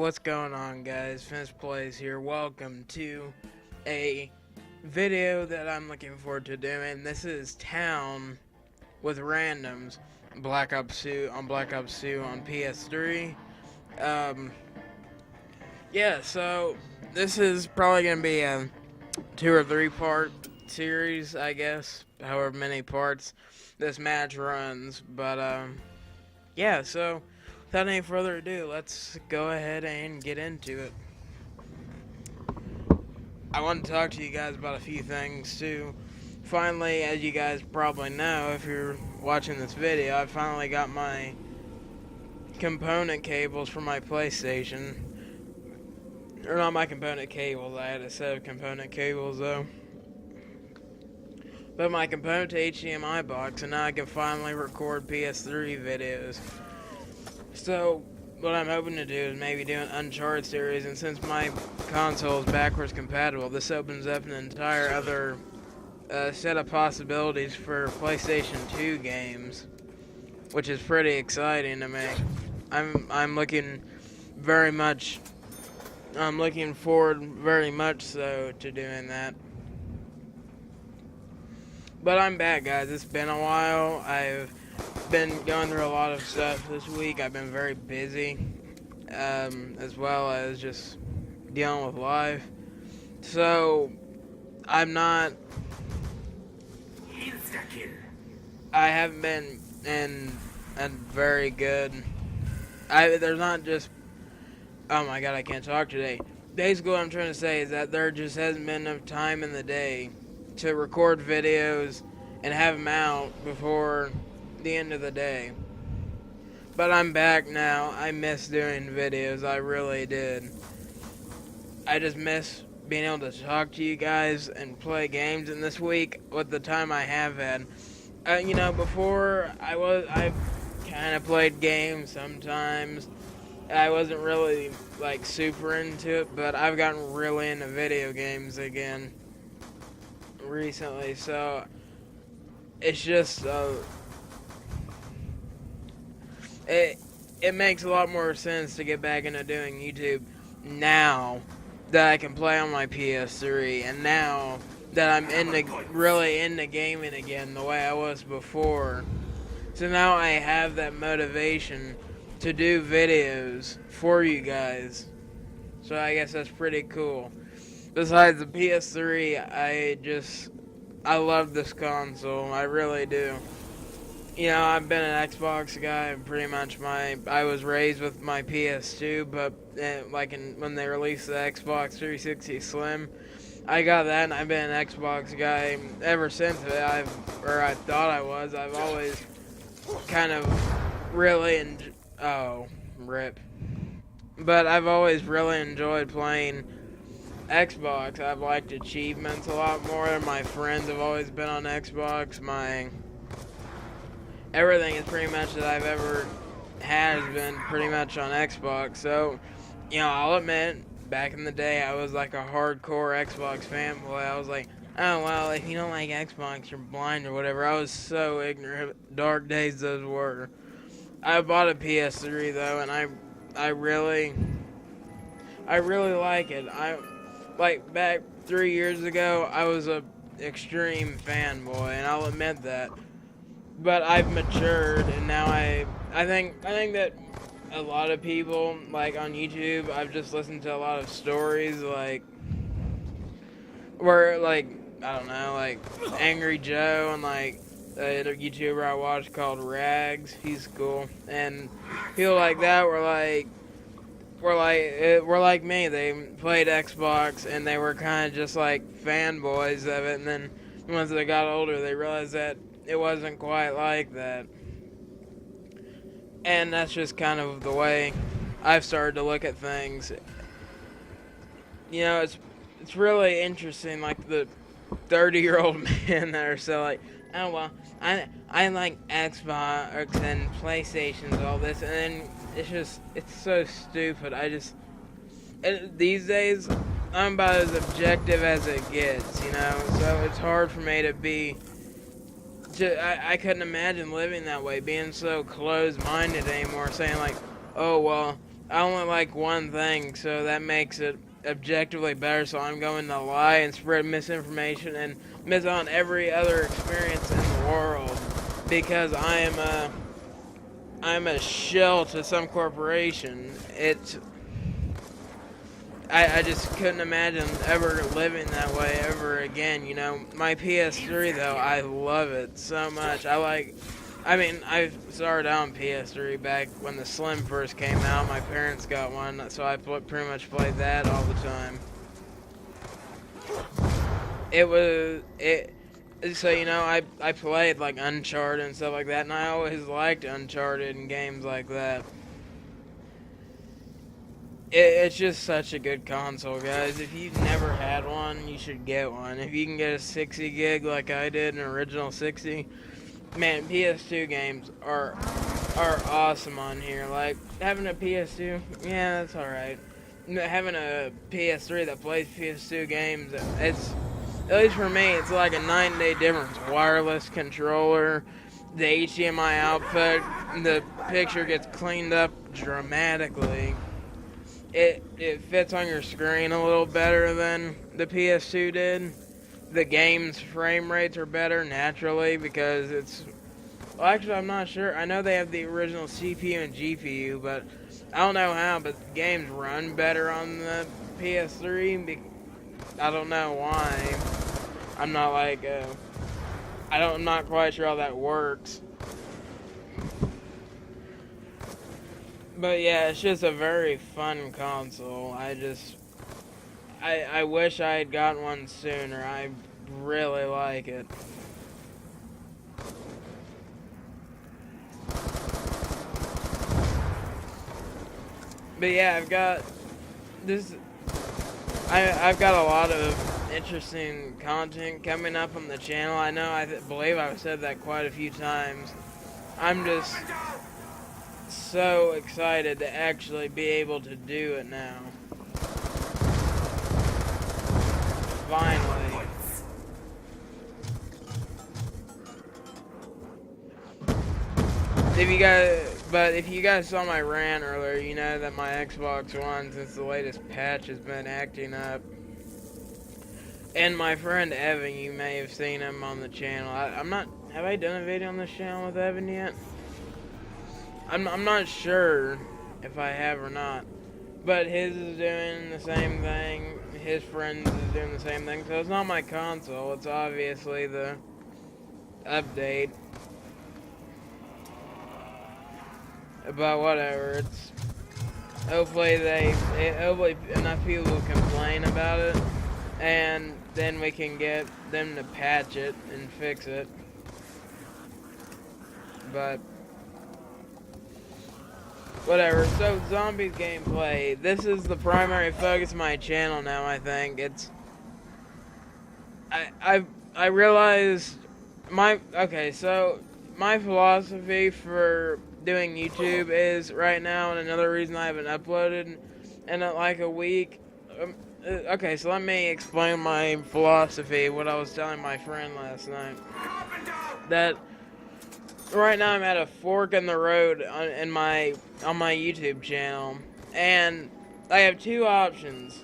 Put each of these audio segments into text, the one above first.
What's going on, guys? Finished Plays here. Welcome to a video that I'm looking forward to doing. This is Town with Randoms, Black Ops 2 on PS3. Yeah, so this is probably going to be a 2 or 3 part series, I guess, however many parts this match runs. But, yeah, so without any further ado, let's go ahead and get into it. I want to talk to you guys about a few things too. Finally, as you guys probably know, if you're watching this video, I finally got my component cables for my PlayStation. Or not my component cables, I had a set of component cables though. But my component to HDMI box, and now I can finally record PS3 videos. So, what I'm hoping to do is maybe do an Uncharted series, and since my console is backwards compatible, this opens up an entire other set of possibilities for PlayStation 2 games, which is pretty exciting to me. I'm looking forward very much so to doing that. But I'm back, guys. It's been a while. I've been going through a lot of stuff this week. I've been very busy, as well as just dealing with life. So, I haven't been in a very good, there's not just, oh my god, I can't talk today. Basically what I'm trying to say is that there just hasn't been enough time in the day to record videos and have them out before the end of the day. But I'm back now. I miss doing videos. I really did. I just miss being able to talk to you guys and play games. And this week, with the time I have had, before I kind of played games sometimes. I wasn't really like super into it, but I've gotten really into video games again recently. So it's just it makes a lot more sense to get back into doing YouTube now that I can play on my PS3, and now that I'm really into gaming again the way I was before. So now I have that motivation to do videos for you guys. So I guess that's pretty cool. Besides the PS3, I love this console. I really do. You know, I've been an Xbox guy pretty much I was raised with my PS2, but when they released the Xbox 360 Slim, I got that, and I've been an Xbox guy ever since. I thought I was. I've always kind of really rip. But I've always really enjoyed playing Xbox. I've liked achievements a lot more. My friends have always been on Xbox. Everything is pretty much that I've ever had has been pretty much on Xbox. So, I'll admit, back in the day, I was like a hardcore Xbox fanboy. I was like, oh, well, if you don't like Xbox, you're blind or whatever. I was so ignorant. Dark days those were. I bought a PS3, though, and I really like it. Back 3 years ago, I was a extreme fanboy, and I'll admit that. But I've matured, and now I think that a lot of people, like on YouTube, I've just listened to a lot of stories, where I don't know, Angry Joe, and a YouTuber I watched called Rags. He's cool, and people like that were like me. They played Xbox, and they were kind of just like fanboys of it. And then once they got older, they realized that it wasn't quite like that. And that's just kind of the way I've started to look at things. It's really interesting, like the 30-year-old men that are so like, oh well, I like Xbox and PlayStations and all this, and then it's so stupid. These days, I'm about as objective as it gets, so it's hard for me to be, I couldn't imagine living that way, being so closed-minded anymore, saying like, oh well, I only like one thing, so that makes it objectively better. So I'm going to lie and spread misinformation and miss on every other experience in the world because I'm a shell to some corporation. I just couldn't imagine ever living that way ever again. You know, my PS3 though, I love it so much. I started out on PS3 back when the Slim first came out. My parents got one, so I pretty much played that all the time. So you know, I played like Uncharted and stuff like that, and I always liked Uncharted and games like that. It's just such a good console, guys. If you've never had one, you should get one. If you can get a 60 gig like I did, an original 60, man, PS2 games are awesome on here. Like having a PS2, yeah, that's all right. Having a PS3 that plays PS2 games, it's at least for me, it's like a 9-day difference. Wireless controller, the HDMI output, the picture gets cleaned up dramatically. It fits on your screen a little better than the PS2 did. The game's frame rates are better naturally because it's... Well, actually, I'm not sure. I know they have the original CPU and GPU, but I don't know how, but games run better on the PS3. I don't know why. I'm not like... I'm not quite sure how that works. But yeah, it's just a very fun console. I wish I had gotten one sooner. I really like it. But yeah, I've got this. I've got a lot of interesting content coming up on the channel. I know believe I've said that quite a few times. I'm just so excited to actually be able to do it now. Finally. If you guys saw my rant earlier, you know that my Xbox One, since the latest patch, has been acting up. And my friend Evan, you may have seen him on the channel. Have I done a video on this channel with Evan yet? I'm not sure if I have or not. But his is doing the same thing. His friends is doing the same thing. So it's not my console. It's obviously the update. But whatever. It's hopefully hopefully enough people complain about it, and then we can get them to patch it and fix it. But whatever. So zombies gameplay. This is the primary focus of my channel now. I think I realized so my philosophy for doing YouTube is right now, and another reason I haven't uploaded in like a week. Okay, so let me explain my philosophy. What I was telling my friend last night, that right now I'm at a fork in the road on my YouTube channel, and I have two options.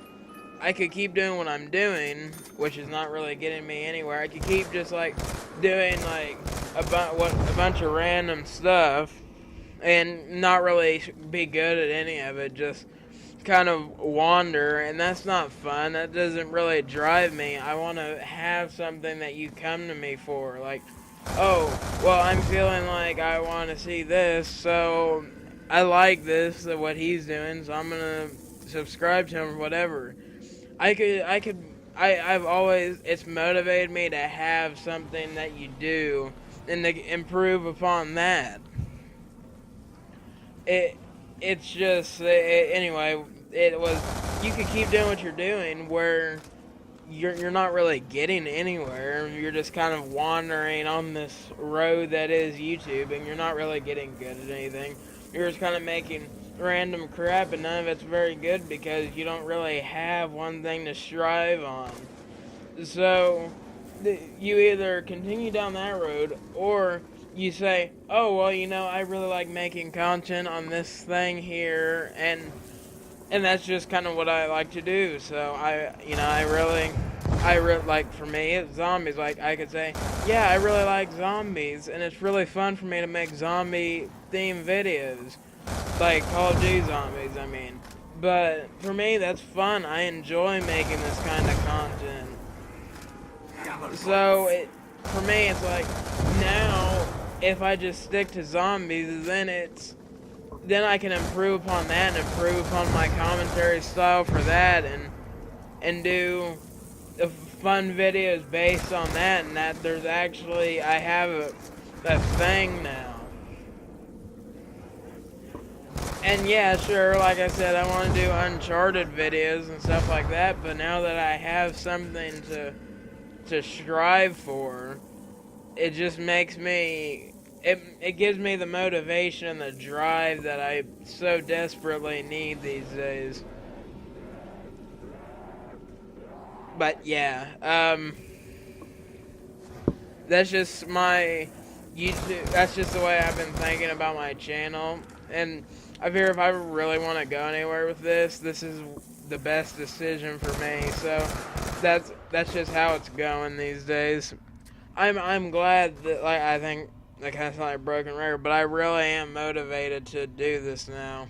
I could keep doing what I'm doing, which is not really getting me anywhere. I could keep just like doing like a bunch of random stuff and not really be good at any of it, just kind of wander, and that's not fun. That doesn't really drive me. I want to have something that you come to me for, like, oh, well, I'm feeling like I want to see this, so I like this, what he's doing, so I'm gonna subscribe to him or whatever. I've always, it's motivated me to have something that you do and to improve upon that. It's just, anyway, it was, you could keep doing what you're doing where you're not really getting anywhere. You're just kind of wandering on this road that is YouTube, and you're not really getting good at anything. You're just kind of making random crap, and none of it's very good because you don't really have one thing to strive on. So you either continue down that road, or you say, oh, well, I really like making content on this thing here, and that's just kind of what I like to do. So like, for me, it's zombies. Like, I could say, yeah, I really like zombies, and it's really fun for me to make zombie themed videos, like Call of Duty zombies, I mean. But for me, that's fun. I enjoy making this kind of content. So for me, it's like, now, if I just stick to zombies, then I can improve upon that and improve upon my commentary style for that, and do fun videos based on that, and that there's actually, I have a thing now. And yeah, sure, like I said, I want to do Uncharted videos and stuff like that, but now that I have something to strive for, it just makes me, it gives me the motivation and the drive that I so desperately need these days. But yeah, that's just my YouTube, that's just the way I've been thinking about my channel, and I figure if I really want to go anywhere with this is the best decision for me. So that's just how it's going these days. I'm glad that, like, I think that kind of sound like a broken record, but I really am motivated to do this now.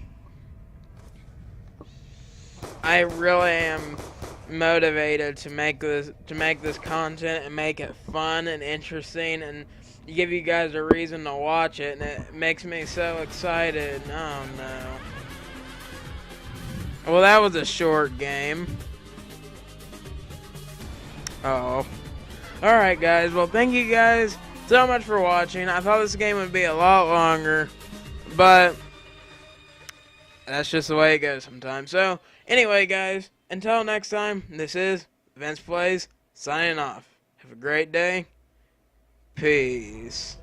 I really am motivated to make this content and make it fun and interesting and give you guys a reason to watch it, and it makes me so excited. Oh no. Well, that was a short game. Oh. Alright guys, well, thank you guys so much for watching. I thought this game would be a lot longer, but that's just the way it goes sometimes. So, anyway guys, until next time, this is Vince Plays, signing off. Have a great day. Peace.